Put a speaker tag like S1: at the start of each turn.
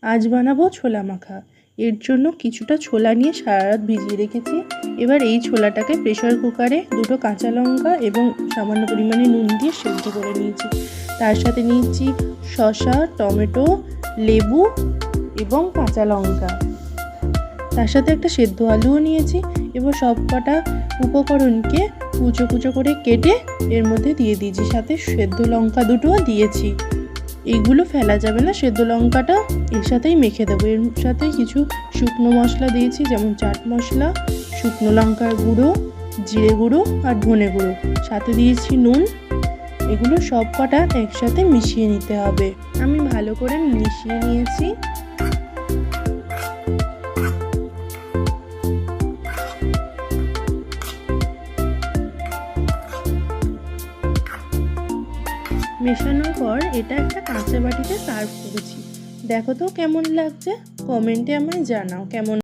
S1: আজ বানাবো ছোলা মাখা। এর জন্য কিছুটা ছোলা নিয়ে সারা রাত ভিজিয়ে রেখেছি। এবার এই ছোলাটাকে প্রেসার কুকারে দুটো কাঁচা লঙ্কা এবং সামান্য পরিমাণে নুন দিয়ে সেদ্ধ করে নিয়েছি। তার সাথে নিয়েছি শসা, টমেটো, লেবু এবং কাঁচা লঙ্কা। তার সাথে একটা সেদ্ধ আলুও নিয়েছি। এবার সব কটা উপকরণকে কুচো কুচো করে কেটে এর মধ্যে দিয়ে দিয়েছি, সাথে সেদ্ধ লঙ্কা দুটোও দিয়েছি। এইগুলো ফেলা যাবে না, সেদ্ধ লঙ্কাটা এর সাথেই মেখে দেবো। এর সাথে কিছু শুকনো মশলা দিয়েছি, যেমন চাট মশলা, শুকনো লঙ্কার গুঁড়ো, জিরে গুঁড়ো আর ধনে গুঁড়ো, সাথে দিয়েছি নুন। এগুলো সব কটা একসাথে মিশিয়ে নিতে হবে। আমি ভালো করে মিশিয়ে নিয়েছি। মেশানোর পর এটা একটা কাঁচা বাটিতে সার্ভ করেছি। দেখো তো কেমন লাগছে, কমেন্টে আমায় জানাও কেমন।